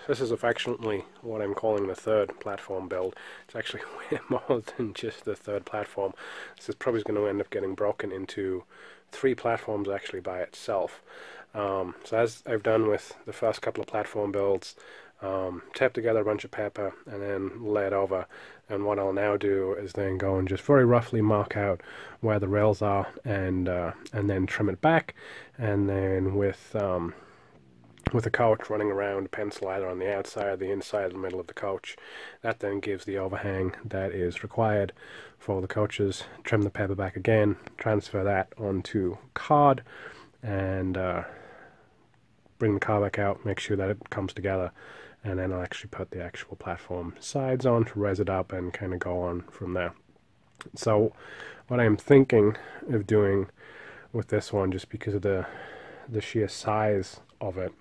This is affectionately what I'm calling the third platform build. It's actually way more than just the third platform. This is probably going to end up getting broken into 3 platforms actually by itself. So as I've done with the first couple of platform builds, tape together a bunch of paper and then lay it over, and what I'll now do is then go and just very roughly mark out where the rails are and then trim it back, and then with the couch running around, pencil either on the outside, the inside, the middle of the couch. That then gives the overhang that is required for the couches. Trim the paper back again, transfer that onto card, and bring the card back out, make sure that it comes together, and then I'll actually put the actual platform sides on to raise it up and kind of go on from there. So what I'm thinking of doing with this one, just because of the sheer size of it,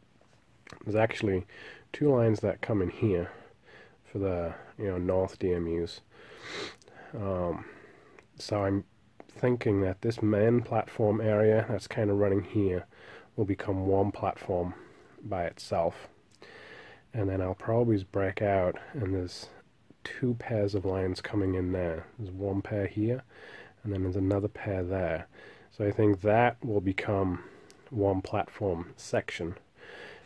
there's actually 2 lines that come in here for the north DMUs. So I'm thinking that this main platform area that's kind of running here will become one platform by itself, and then I'll probably break out, and there's 2 pairs of lines coming in there. There's 1 pair here, and then there's another pair there. So I think that will become one platform section,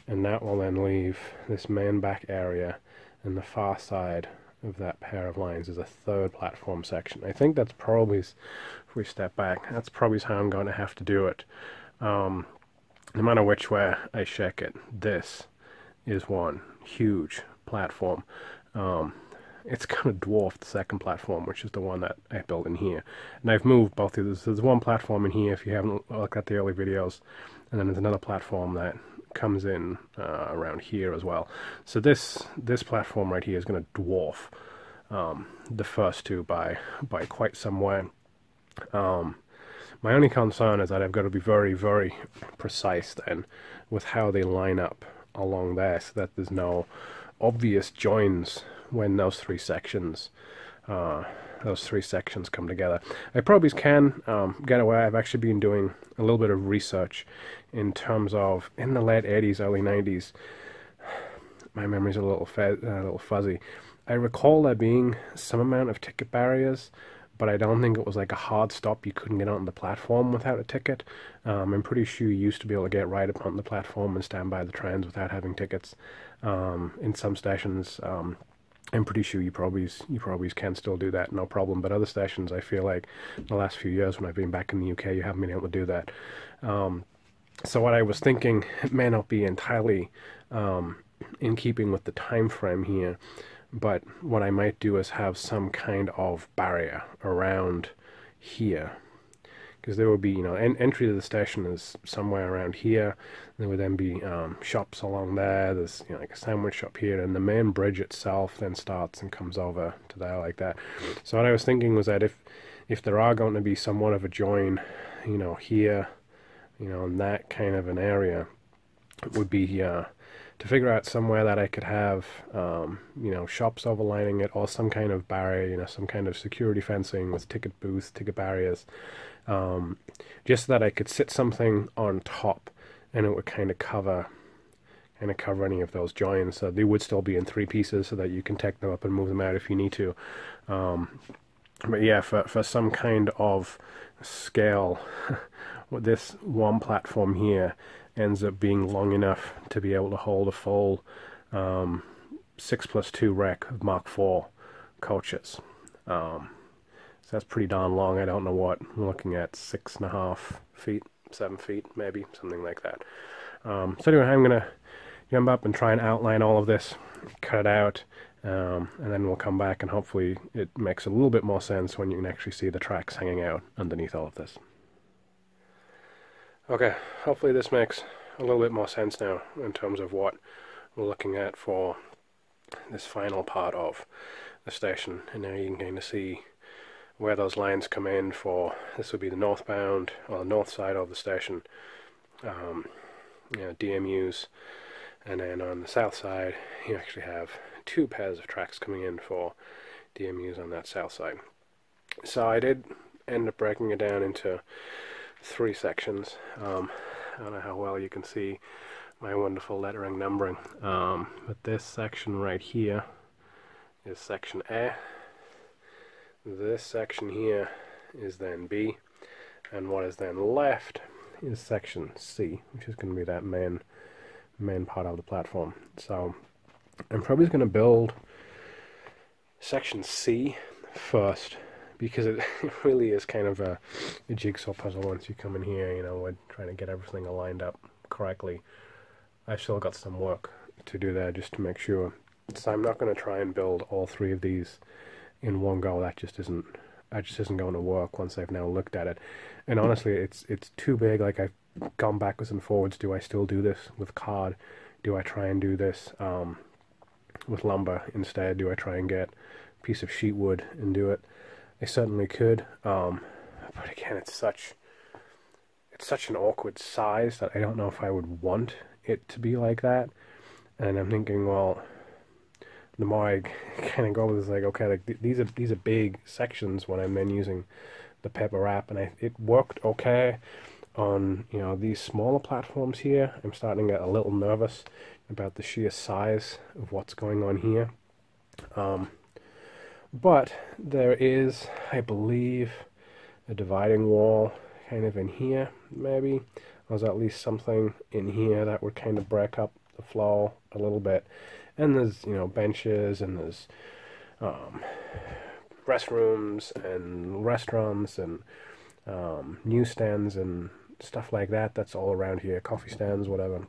and that will then leave this main back area, and the far side of that pair of lines is a 3rd platform section. I think that's probably, if we step back, that's probably how I'm going to have to do it. No matter which way I shake it, this is one huge platform. It's going to dwarf the 2nd platform, which is the one that I built in here. And I've moved both of these. There's 1 platform in here if you haven't looked at the early videos, and then there's another platform that comes in around here as well. So this platform right here is going to dwarf the first 2 by quite some way. My only concern is that I've got to be very, very precise then with how they line up along there, so that there's no obvious joins when those 3 sections come together. I probably can get away. I've actually been doing a little bit of research in terms of, in the late 80s, early 90s, my memory's a little fuzzy. I recall there being some amount of ticket barriers, but I don't think it was like a hard stop. You couldn't get on the platform without a ticket. I'm pretty sure you used to be able to get right up on the platform and stand by the trains without having tickets. In some stations, I'm pretty sure you probably can still do that, no problem. But other stations, I feel like the last few years when I've been back in the UK, you haven't been able to do that. So what I was thinking, it may not be entirely in keeping with the time frame here, but what I might do is have some kind of barrier around here, because there would be, entry to the station is somewhere around here. There would then be shops along there. There's like a sandwich shop here, and the main bridge itself then starts and comes over to there like that. So what I was thinking was that if there are going to be somewhat of a join, here, in that kind of an area, it would be to figure out somewhere that I could have, shops overlining it, or some kind of barrier, some kind of security fencing with ticket booths, ticket barriers, just so that I could sit something on top, and it would kind of cover any of those joins. So they would still be in 3 pieces, so that you can take them up and move them out if you need to. But yeah, for some kind of scale, this 1 platform here ends up being long enough to be able to hold a full 6+2 rack of Mark IV coaches. So that's pretty darn long. I don't know what I'm looking at, 6.5 feet, 7 feet, maybe something like that. So anyway, I'm gonna jump up and try and outline all of this, cut it out, and then we'll come back and hopefully it makes a little bit more sense when you can actually see the tracks hanging out underneath all of this. Okay, hopefully this makes a little bit more sense now in terms of what we're looking at for this final part of the station. And now you can kind of see where those lines come in for, this would be the northbound, or the north side of the station, DMUs, and then on the south side you actually have 2 pairs of tracks coming in for DMUs on that south side. So I did end up breaking it down into 3 sections. I don't know how well you can see, my wonderful lettering numbering. But this section right here is section A. This section here is then B, and what is then left is section C, which is going to be that main part of the platform. So I'm probably going to build section C first, because it really is kind of a jigsaw puzzle once you come in here. You know, we're trying to get everything lined up correctly. I've still got some work to do there just to make sure. So I'm not going to try and build all three of these in one go. That just isn't going to work once I've now looked at it. And honestly, it's too big. Like, I've gone backwards and forwards. Do I still do this with card? Do I try and do this with lumber instead? Do I try and get a piece of sheet wood and do it? I certainly could, but again, it's such an awkward size that I don't know if I would want it to be like that. And I'm thinking, well, the more I kind of go with this, like, okay, like these are big sections when I'm then using the paper wrap, and it worked okay on, you know, these smaller platforms here. I'm starting to get a little nervous about the sheer size of what's going on here. But there is, I believe, a dividing wall kind of in here, maybe. There's at least something in here that would kind of break up the flow a little bit. And there's, you know, benches, and there's restrooms and restaurants and newsstands and stuff like that. That's all around here, coffee stands, whatever.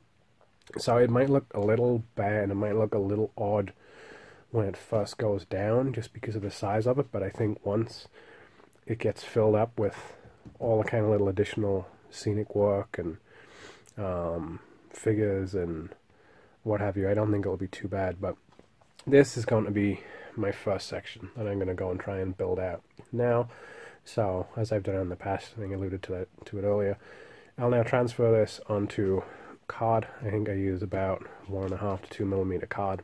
So it might look a little bad, it might look a little odd when it first goes down, just because of the size of it. But I think once it gets filled up with all the kind of little additional scenic work and figures and what have you, I don't think it'll be too bad. But this is going to be my first section that I'm going to go and try and build out now. So, as I've done in the past, I think I alluded to it earlier, I'll now transfer this onto card. I think I use about 1.5 to 2 millimeter card.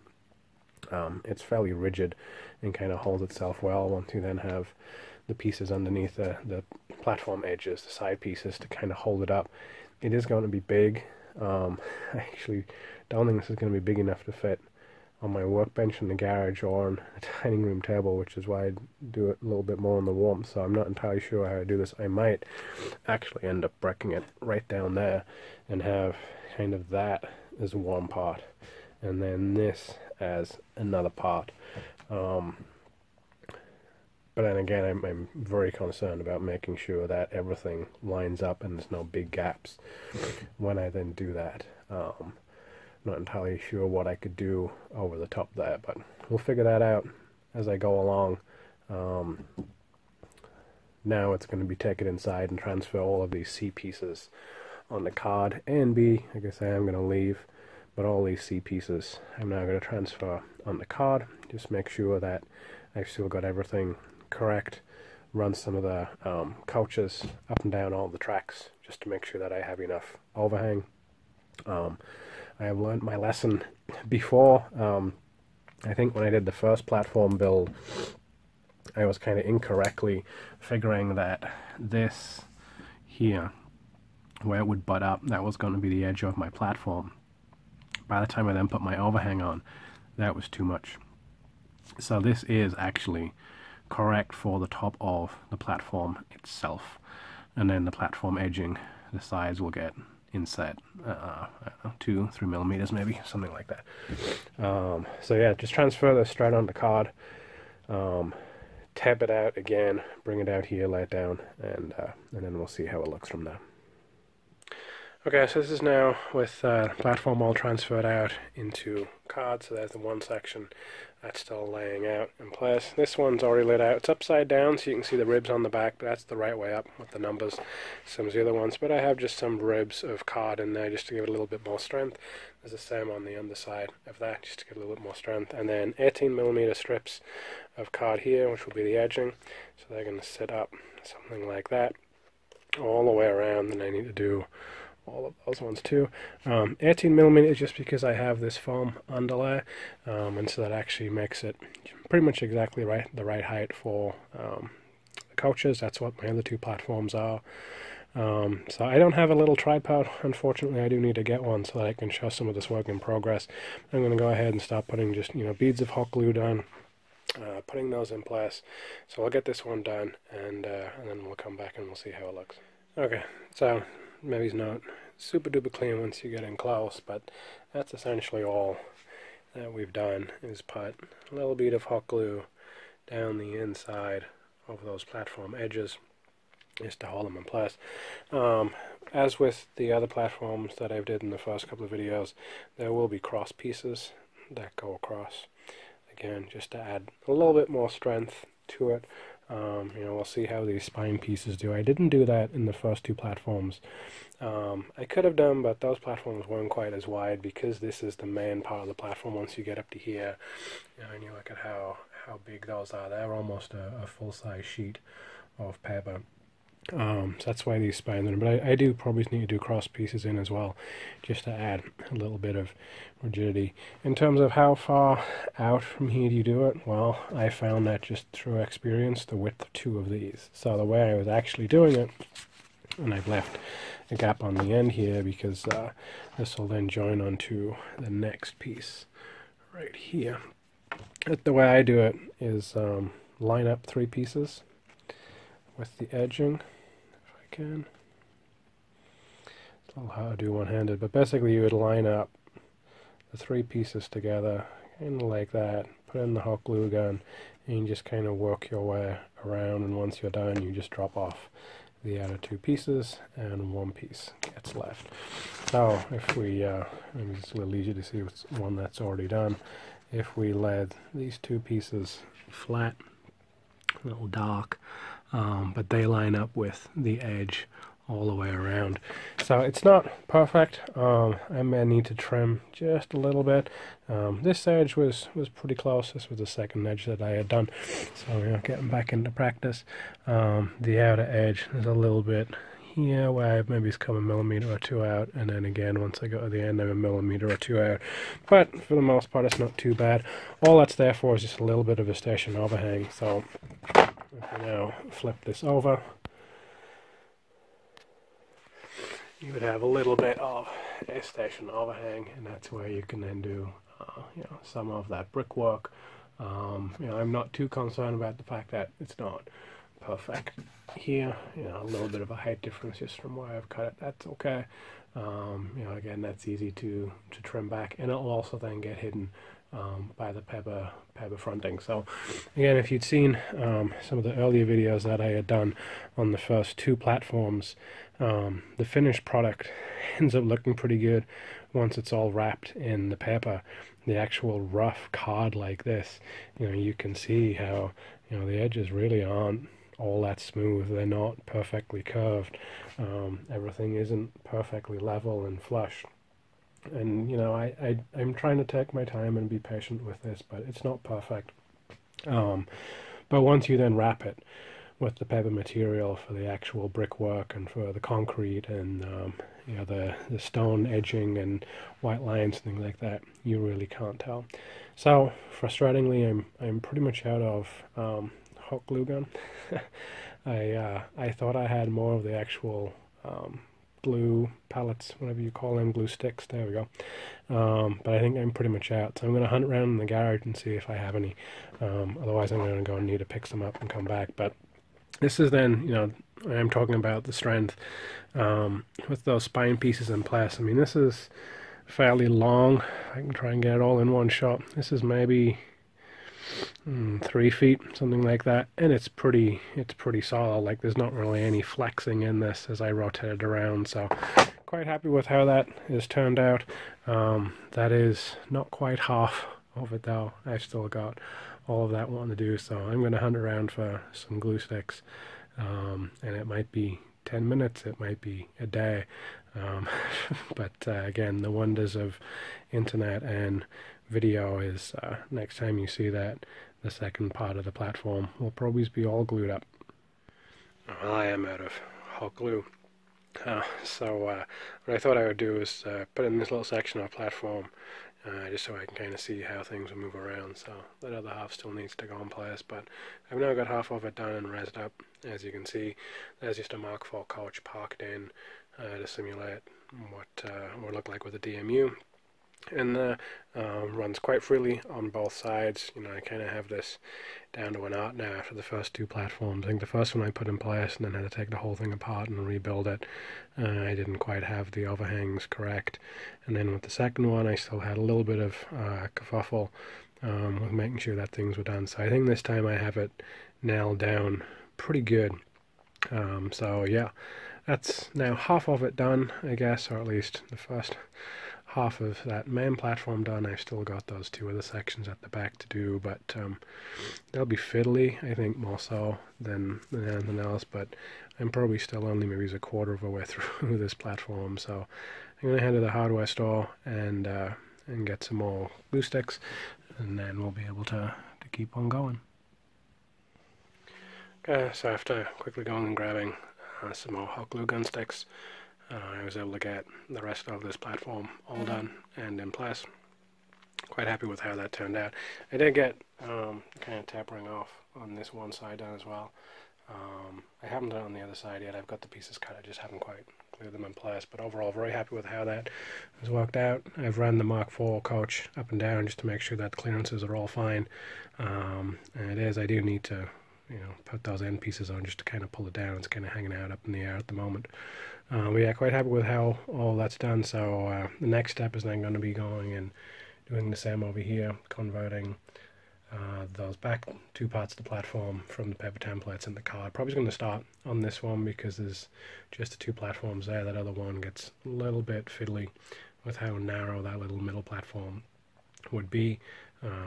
It's fairly rigid and kind of holds itself well once you then have the pieces underneath the platform edges, the side pieces, to kind of hold it up. It is going to be big. I actually don't think this is going to be big enough to fit on my workbench in the garage or on a dining room table, which is why I do it a little bit more on the warmth. So I'm not entirely sure how to do this. I might actually end up breaking it right down there and have kind of that as one part, and then this as another part. But then again, I'm very concerned about making sure that everything lines up and there's no big gaps when I then do that. Not entirely sure what I could do over the top there, but we'll figure that out as I go along. Now it's going to be taken inside and transfer all of these C pieces on the card. A and B, I guess I am going to leave, but all these C pieces I'm now going to transfer on the card. Just make sure that I've still got everything correct. Run some of the couches up and down all the tracks just to make sure that I have enough overhang. I have learned my lesson before. I think when I did the first platform build, I was kind of incorrectly figuring that this here, where it would butt up, that was going to be the edge of my platform. By the time I then put my overhang on, that was too much. So this is actually correct for the top of the platform itself, and then the platform edging, the sides will get inset 2-3 millimeters, maybe something like that. So yeah, just transfer this straight on the card, tap it out again, bring it out here, lay it down, and then we'll see how it looks from there. Okay, so this is now with platform all transferred out into card. So there's the one section that's still laying out in place. This one's already laid out. It's upside down, so you can see the ribs on the back, but that's the right way up with the numbers. Some of the other ones, but I have just some ribs of card in there just to give it a little bit more strength. There's the same on the underside of that, just to give it a little bit more strength. And then 18mm strips of card here, which will be the edging. So they're going to sit up something like that all the way around, and I need to do all of those ones too. 18mm is just because I have this foam underlay, and so that actually makes it pretty much exactly the right height for the couches. That's what my other two platforms are. So I don't have a little tripod. Unfortunately, I do need to get one so that I can show some of this work in progress. I'm going to go ahead and start putting just, beads of hot glue down, putting those in place. So I'll get this one done, and then we'll come back and we'll see how it looks. Okay, so maybe it's not super duper clean once you get in close, but that's essentially all that we've done, is put a little bead of hot glue down the inside of those platform edges is to hold them in place. As with the other platforms that I've did in the first couple of videos, there will be cross pieces that go across, again just to add a little bit more strength to it. We'll see how these spine pieces do. I didn't do that in the first two platforms. I could have done, but those platforms weren't quite as wide, because this is the main part of the platform. Once you get up to here, and you look at how big those are, they're almost a full-size sheet of paper. So that's why these spines in, but I do probably need to do cross pieces in as well, just to add a little bit of rigidity. In terms of how far out from here do you do it, well, I found that just through experience, the width of two of these. So the way I was actually doing it, and I've left a gap on the end here because this will then join onto the next piece right here. The way I do it is line up three pieces with the edging, if I can. It's a little hard to do one-handed, but basically you would line up the three pieces together, kind of like that, put in the hot glue gun, and you just kind of work your way around, and once you're done, you just drop off the other two pieces, and one piece gets left. So if we, maybe it's a little easier to see what's one that's already done. If we let these two pieces flat, a little dark, but they line up with the edge all the way around. So it's not perfect. I may need to trim just a little bit. This edge was pretty close. This was the second edge that I had done. So getting back into practice. The outer edge is a little bit here where maybe it's come a millimeter or two out, and then again once I go to the end I'm a millimeter or two out. But for the most part it's not too bad. All that's there for is just a little bit of a station overhang. So if we now flip this over, you would have a little bit of a station overhang, and that's where you can then do some of that brickwork. I'm not too concerned about the fact that it's not perfect here. A little bit of a height difference just from where I've cut it. That's okay. Again, that's easy to trim back, and it'll also then get hidden by the paper fronting. So again, if you'd seen some of the earlier videos that I had done on the first two platforms, the finished product ends up looking pretty good once it's all wrapped in the paper. The actual rough card like this, you can see how the edges really aren't all that smooth. They're not perfectly curved. Everything isn't perfectly level and flush. And I'm trying to take my time and be patient with this, but it's not perfect. But once you then wrap it with the paper material for the actual brickwork and for the concrete and the stone edging and white lines and things like that, you really can't tell. So frustratingly, I'm pretty much out of hot glue gun. I thought I had more of the actual glue pellets, whatever you call them, glue sticks, there we go. But I think I'm pretty much out, so I'm going to hunt around in the garage and see if I have any. Otherwise I'm going to go and need to pick some up and come back. But this is then, I'm talking about the strength with those spine pieces in place. I mean, this is fairly long. I can try and get it all in one shot. This is maybe 3 feet, something like that, and it's pretty solid. Like, there's not really any flexing in this as I rotate it around, so quite happy with how that has turned out. That is not quite half of it though. I've still got all of that wanting to do, so I'm going to hunt around for some glue sticks, and it might be 10 minutes, it might be a day, but again, the wonders of internet and video is next time you see that, the second part of the platform will probably be all glued up. Well, I am out of hot glue, so what I thought I would do is put in this little section of platform just so I can kind of see how things will move around. So that other half still needs to go in place, but I've now got half of it done and raised up. As you can see, there's just a Mark IV coach parked in to simulate what would look like with a DMU. And runs quite freely on both sides. You know, I kind of have this down to an art now after the first two platforms. I think the first one I put in place and then had to take the whole thing apart and rebuild it. I didn't quite have the overhangs correct. And then with the second one, I still had a little bit of kerfuffle with making sure that things were done. So I think this time I have it nailed down pretty good. So yeah, that's now half of it done, I guess, or at least the first half of that main platform done. I've still got those two other sections at the back to do, but they'll be fiddly, I think, more so than anything else. But I'm probably still only maybe a quarter of a way through this platform, so I'm going to head to the hardware store and get some more glue sticks, and then we'll be able to keep on going. Okay, so after quickly going and grabbing some more hot glue gun sticks, I was able to get the rest of this platform all done and in place. Quite happy with how that turned out. I did get kind of tapering off on this one side done as well. I haven't done it on the other side yet. I've got the pieces cut, I just haven't quite glued them in place. But overall, very happy with how that has worked out. I've run the Mark IV coach up and down just to make sure that the clearances are all fine. And it is, I do need to, you know, put those end pieces on just to kind of pull it down. It's kind of hanging out up in the air at the moment. But yeah, quite happy with how all that's done. So the next step is then going to be going and doing the same over here, converting those back two parts of the platform from the paper templates in the card. Probably going to start on this one because there's just the two platforms there. That other one gets a little bit fiddly with how narrow that little middle platform would be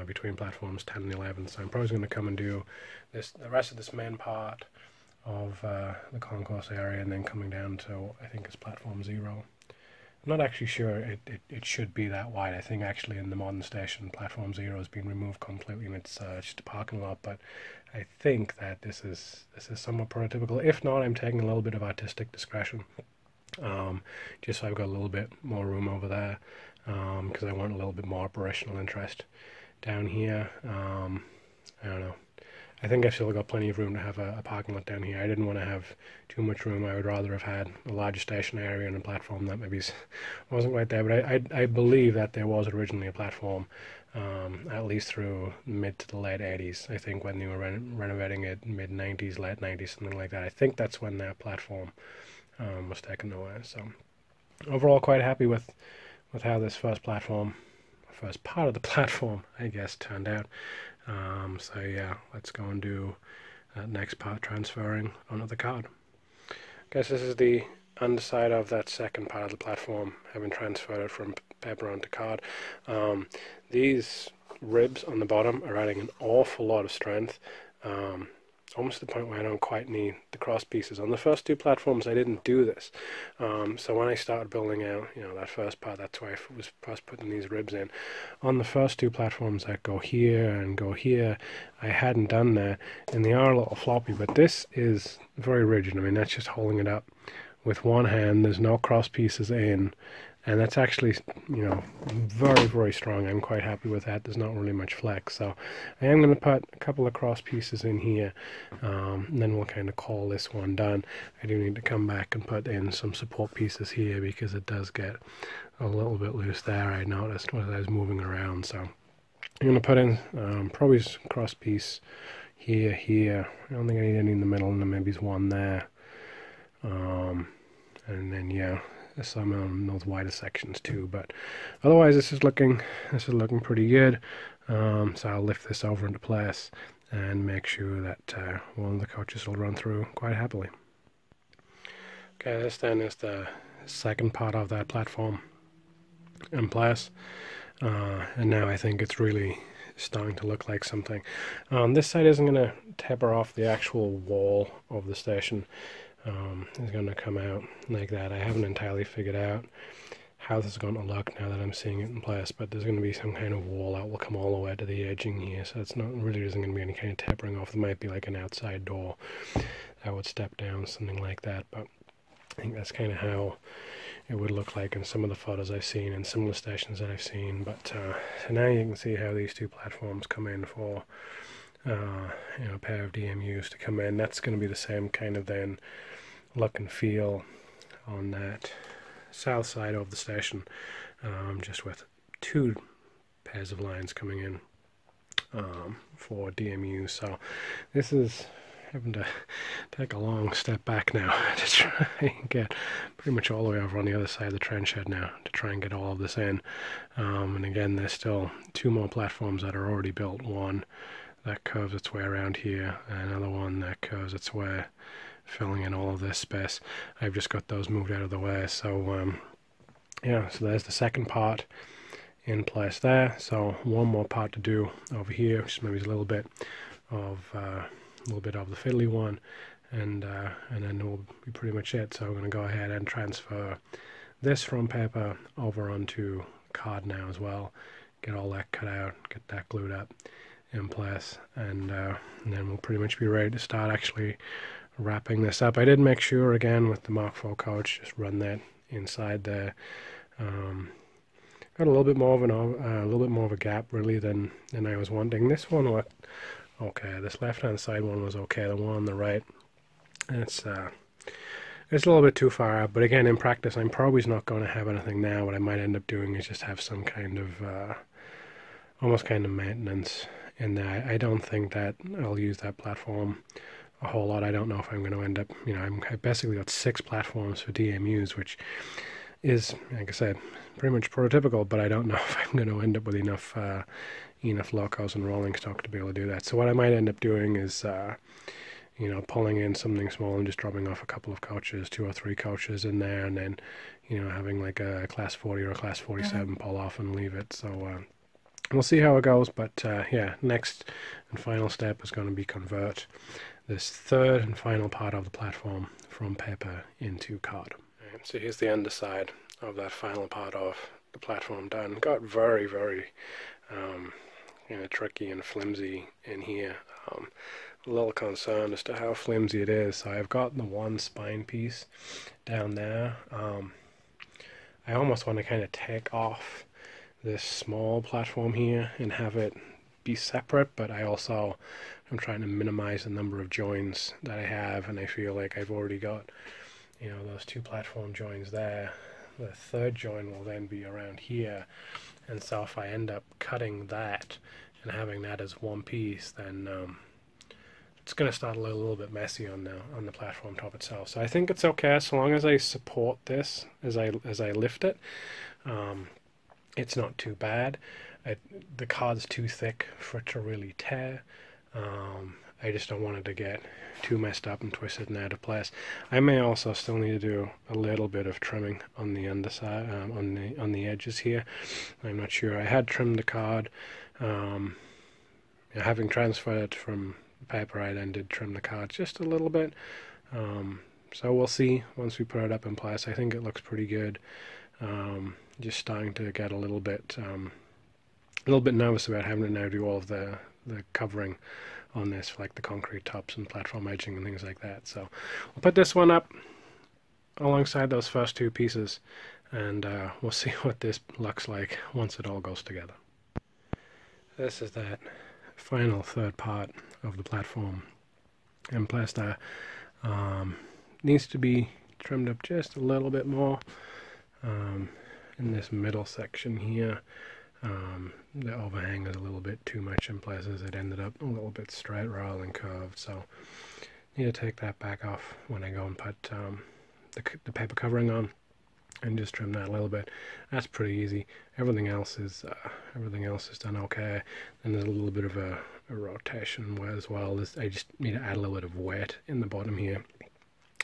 between platforms 10 and 11. So I'm probably going to come and do the rest of this main part of the concourse area, and then coming down to, I think it's platform 0. I'm not actually sure it should be that wide. I think actually in the modern station, platform 0 has been removed completely and it's just a parking lot, but I think that this is somewhat prototypical. If not, I'm taking a little bit of artistic discretion, just so I've got a little bit more room over there, because I want a little bit more operational interest down here. I don't know. I think I've still got plenty of room to have a parking lot down here. I didn't want to have too much room. I would rather have had a larger station area and a platform that maybe wasn't quite there. But I believe that there was originally a platform, at least through mid to the late 80s. I think when they were renovating it, mid 90s, late 90s, something like that. I think that's when that platform was taken away. So overall, quite happy with how this first part of the platform, I guess, turned out. So yeah, let's go and do that next part, transferring onto the card. Guess this is the underside of that second part of the platform, having transferred it from paper onto card. These ribs on the bottom are adding an awful lot of strength, almost to the point where I don't quite need the cross pieces. On the first two platforms I didn't do this, so when I started building out, you know, that first part, that's why I was first putting these ribs in. On the first two platforms that go here and go here, I hadn't done that, and they are a little floppy, but this is very rigid. I mean, that's just holding it up with one hand. There's no cross pieces in, and that's actually, you know, very, very strong. I'm quite happy with that. There's not really much flex. So I am going to put a couple of cross pieces in here, and then we'll kind of call this one done. I do need to come back and put in some support pieces here because it does get a little bit loose there, I noticed when I was moving around. So I'm going to put in probably a cross piece here. I don't think I need any in the middle, and then maybe one there. And then, yeah, some on those wider sections too, but otherwise this is looking pretty good. So I'll lift this over into place and make sure that one of the coaches will run through quite happily. Okay, this then is the second part of that platform in place, and now I think it's really starting to look like something. This side isn't going to taper off the actual wall of the station. Is going to come out like that. I haven't entirely figured out how this is going to look now that I'm seeing it in place, but there's going to be some kind of wall that will come all the way to the edging here, so it's not really isn't going to be any kind of tapering off. There might be like an outside door that would step down, something like that, but I think that's kind of how it would look like in some of the photos I've seen and similar stations that I've seen. But so now you can see how these two platforms come in for a pair of DMUs to come in. That's going to be the same kind of then look and feel on that south side of the station, just with two pairs of lines coming in for DMUs. So this is having to take a long step back now to try and get pretty much all the way over on the other side of the train shed now to try and get all of this in. And again, there's still two more platforms that are already built. One that curves its way around here, and another one that curves its way, filling in all of this space. I've just got those moved out of the way. So yeah, so there's the second part in place there. So one more part to do over here, which maybe is a little bit of the fiddly one, and then will be pretty much it. So I'm going to go ahead and transfer this from paper over onto card now as well. Get all that cut out, get that glued up in place, and then we'll pretty much be ready to start actually wrapping this up. I did make sure again with the Mark IV coach, just run that inside there. Got a little bit more of a gap really than I was wanting. This one looked okay. This left-hand side one was okay. The one on the right, it's a little bit too far out. But again, in practice, I'm probably not going to have anything now. What I might end up doing is just have some kind of almost kind of maintenance in there. I don't think that I'll use that platform a whole lot. I don't know if I'm going to end up, I basically got 6 platforms for DMUs, which is, like I said, pretty much prototypical, but I don't know if I'm going to end up with enough locos and rolling stock to be able to do that. So what I might end up doing is, pulling in something small and just dropping off a couple of coaches, 2 or 3 coaches in there, and then, having like a class 40 or a class 47 pull off and leave it. So we'll see how it goes, but yeah, next and final step is going to be convert this third and final part of the platform from paper into card. So here's the underside of that final part of the platform done. Got very, very tricky and flimsy in here. A little concerned as to how flimsy it is. So I've got the one spine piece down there. I almost want to kind of take off this small platform here and have it be separate, but I'm trying to minimize the number of joins that I have, and I feel like I've already got those 2 platform joins there. The third join will then be around here, and so if I end up cutting that and having that as one piece, then it's going to start a little bit messy on the platform top itself. So I think it's okay so long as I support this as I lift it. It's not too bad. The card's too thick for it to really tear. I just don't want it to get too messed up and twisted and out of place. I may also still need to do a little bit of trimming on the underside, on the edges here. I'm not sure. I had trimmed the card. Having transferred it from paper, I then did trim the card just a little bit. So we'll see once we put it up in place. I think it looks pretty good. Just starting to get a little bit nervous about having to now do all of the covering on this, like the concrete tops and platform edging and things like that. So we'll put this one up alongside those first 2 pieces, and we'll see what this looks like once it all goes together. This is that final third part of the platform in place there. Needs to be trimmed up just a little bit more in this middle section here. The overhang is a little bit too much in places. It ended up a little bit straight rather than curved, so need to take that back off when I go and put the paper covering on, and just trim that a little bit. That's pretty easy. Everything else is done okay. And there's a little bit of a rotation as well. I just need to add a little bit of weight in the bottom here.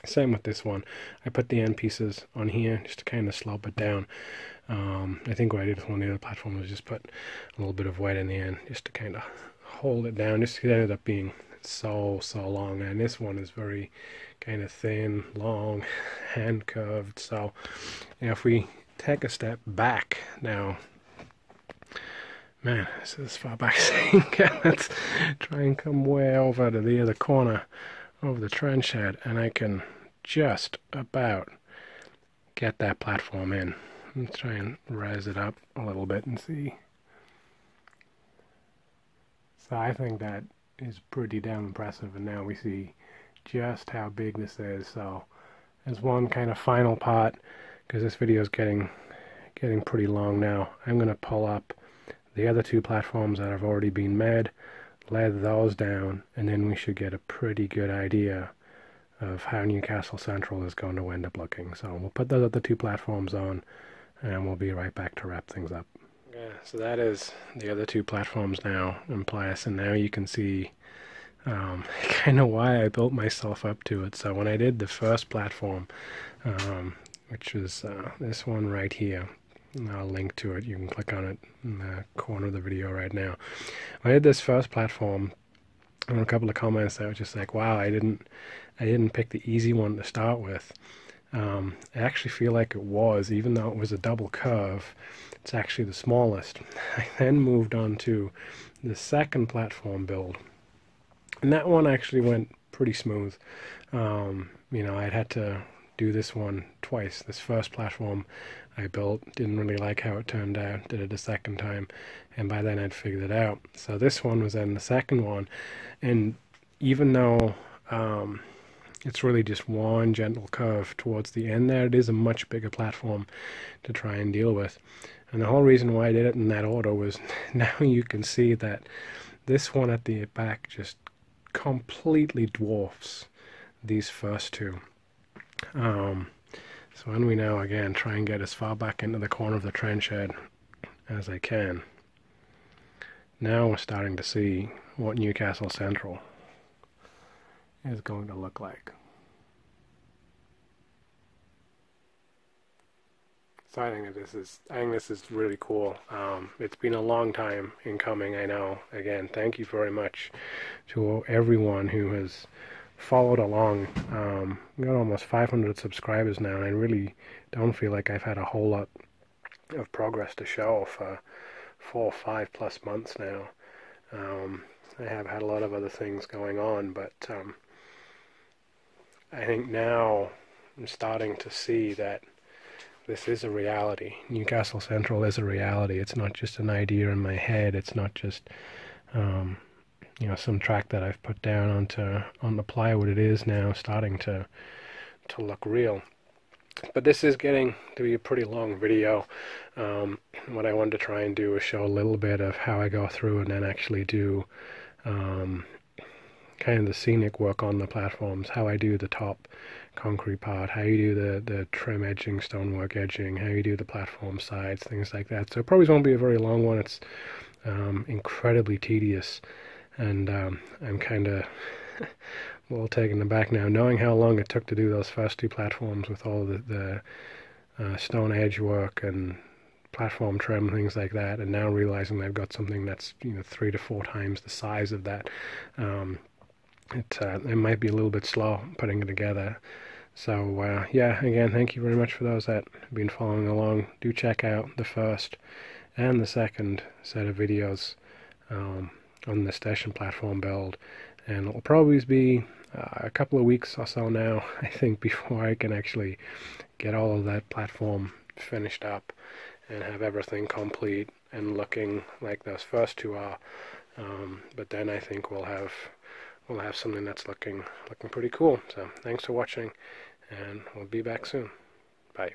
Same with this one. I put the end pieces on here just to kind of slope it down. I think what I did with one of the other platforms was just put a little bit of weight in the end just to kind of hold it down, just because it ended up being so long. And this one is very kind of thin, long, hand curved. So if we take a step back now, man, this is as far back as I can get. Let's try and come way over to the other corner of the train shed, and I can just about get that platform in. Let's try and rise it up a little bit and see. So I think that is pretty damn impressive, and now we see just how big this is. So as one kind of final part, because this video is getting pretty long now, I'm going to pull up the other two platforms that have already been made, lay those down, and then we should get a pretty good idea of how Newcastle Central is going to end up looking. So we'll put those other two platforms on, and we'll be right back to wrap things up. Yeah, so that is the other two platforms now in place, and now you can see kind of why I built myself up to it. So when I did the first platform, which was this one right here, and I'll link to it, you can click on it in the corner of the video right now. When I did this first platform, there were a couple of comments that were just like, wow, I didn't pick the easy one to start with. I actually feel like it was, even though it was a double curve, it's actually the smallest. I then moved on to the second platform build, and that one actually went pretty smooth. You know, I'd had to do this one twice. This first platform I built, didn't really like how it turned out, did it a second time, and by then I'd figured it out. So this one was then the second one, and even though it's really just one gentle curve towards the end there, it is a much bigger platform to try and deal with. And the whole reason why I did it in that order was now you can see that this one at the back just completely dwarfs these first two. So when we now again try and get as far back into the corner of the train shed as I can, now we're starting to see what Newcastle Central is going to look like. So I think this is really cool. It's been a long time in coming, I know. Again, thank you very much to everyone who has followed along. We've got almost 500 subscribers now, and I really don't feel like I've had a whole lot of progress to show for 4 or 5 plus months now. I have had a lot of other things going on, but I think now I'm starting to see that this is a reality. Newcastle Central is a reality. It's not just an idea in my head. It's not just you know, some track that I've put down on the plywood. It is now starting to look real. But this is getting to be a pretty long video. What I wanted to try and do is show a little bit of how I go through and then actually do kind of the scenic work on the platforms, how I do the top concrete part, how you do the trim edging, stonework edging, how you do the platform sides, things like that. So it probably won't be a very long one. It's incredibly tedious, and I'm kind of a little taken aback now, knowing how long it took to do those first two platforms with all the stone edge work and platform trim, things like that, and now realizing they've got something that's, you know, 3 to 4 times the size of that. It might be a little bit slow putting it together. So yeah, again, thank you very much for those that have been following along. Do check out the first and the second set of videos on the station platform build, and it'll probably be a couple of weeks or so now, I think, before I can actually get all of that platform finished up and have everything complete and looking like those first two are. But then I think we'll have something that's looking pretty cool. So thanks for watching, and we'll be back soon. Bye.